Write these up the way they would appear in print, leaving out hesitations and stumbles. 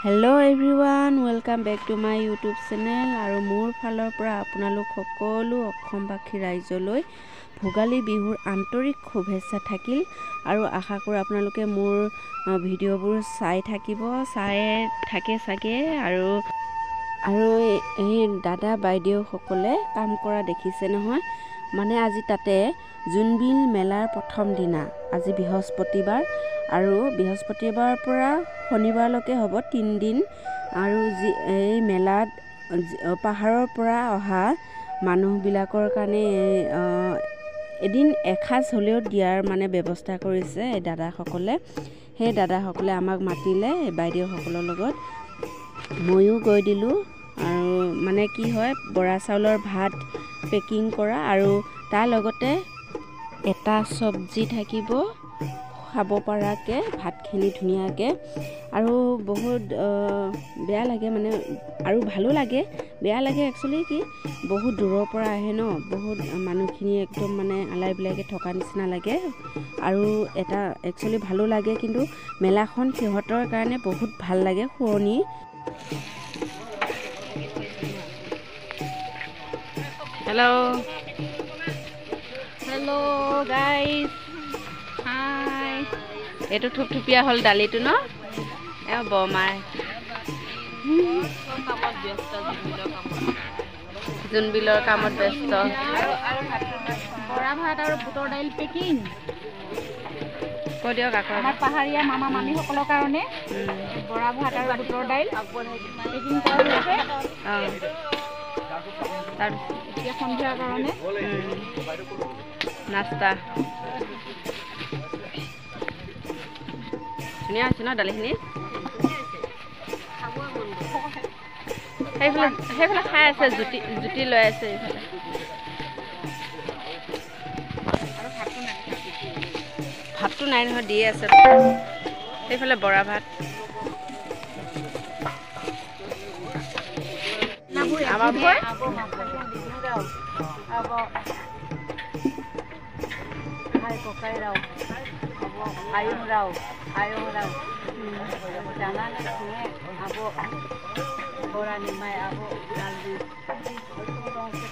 Hello everyone, welcome back to my YouTube channel আৰু মোৰ ফালৰ পৰা আপোনালোক সকলো অসমবাসী ৰাইজলৈ ভোগালী বিহুৰ আন্তৰিক শুভেচ্ছা থাকিল আৰু আশা কৰোঁ আপোনালোকে মোৰ ভিডিঅ'বোৰ চাই থাকে চাগে আৰু এই দাদা বাইদেউ সকলে কাম কৰা দেখিছে নহয় মানে আজি তাতে জোনবিল মেলাৰ প্ৰথম দিনা আজি বৃহস্পতিবাৰ আৰু বৃহস্পতিবাৰৰ পৰা শনিবাৰলৈকে হ'ব 3 দিন আৰু এই মেলাত পাহাৰৰ পৰা অহা মানুহবিলাকৰ কাৰণে এদিন এখাজ হ'লেও দিয়াৰ মানে ব্যৱস্থা কৰিছে এই দাদাসকলে সেই দাদাসকলে আমাক মাতিলে বাইদেউ সকলৰ লগত ময়ো গৈ দিলোঁ আৰু মানে কি হয় বৰা চাউলৰ ভাত পেকিং কৰা আৰু তাৰ লগতে এটা সবজি থাকিব খাব পৰাকে ভাতখিনি ধুনীয়াকে আৰু বহুত বেয়া লাগে মানে আৰু ভালো লাগে বেয়া লাগে একচুয়ালি কি বহুত দূৰৰ পৰা আহে ন বহুত মানুহখিনি একদম মানে আলাই বিলাকে থকা নিচিনা লাগে আৰু এটা একচুয়ালি ভালো লাগে কিন্তু মেলাখন সিহঁতৰ কাৰণে বহুত ভাল লাগে শুৱনি Hello guys. Hi. Eto thupthupia hol dali tu no? E bomai. Junbilor kamot besto. Bora bhat aru butor dail packing. Ko dio kakor. Amar paharia mama mami hokolor karone. Bora bhat aru butor dail packing kora hoise. Tar এতিয়া সন্ধিয়াৰ কাৰণে নাস্তা ধুনীয়া আছে ন দালিখিনি সেইফালে খাই আছে জুতি লৈ আছে এইফালে ভাতটো নাই নহয় দিয়ে আছে সেইফালে বৰা ভাত আমাৰ ভয় abo hai ko kai rau abo ayung rau jana ne sunge abo bora ni mai abo daldi tong se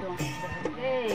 dong hey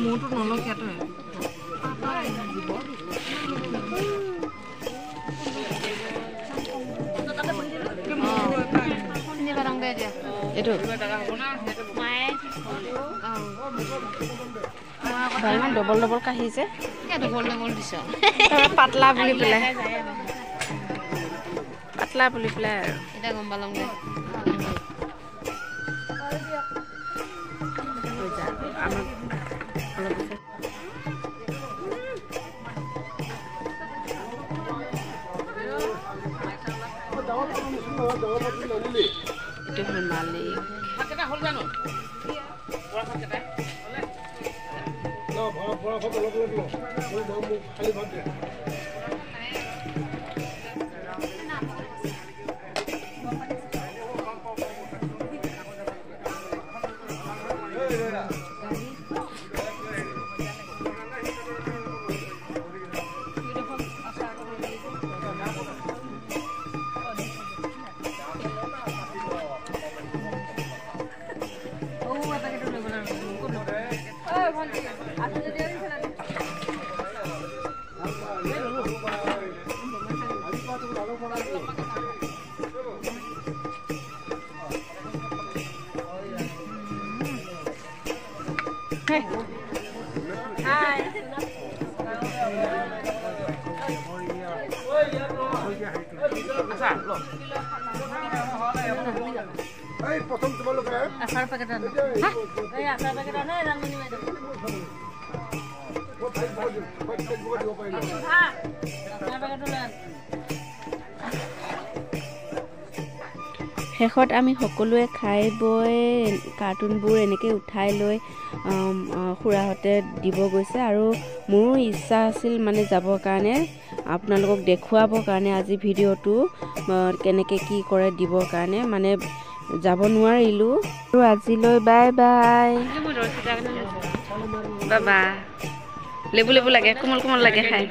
মোটো নলকে তো এটো ভাইমান ডবল কাহিছে ডবল দিছ পাতলা বুলি পেলাই এটা গম পালংগে আমাক itu Malik. Kita hol jano. Bora kita. No, bora khali bhat de. Hi. শেষত আমি সকলোৱে খাই বৈ কাৰ্টুনবোৰ এনেকৈ উঠাই লৈ খুৰাহঁতে দিব গৈছে আৰু মোৰো ইচ্ছা আছিল মানে যাবৰ কাৰণে আপোনালোকক দেখুৱাবৰ কাৰণে আজি ভিডিঅ'টো কেনেকৈ কি কৰে দিবৰ কাৰণে মানে যাব নোৱাৰিলোঁ আৰু আজিলৈ বাই বাই বাবা লেবু লেবু লাগে কোমল কোমল লাগে খাই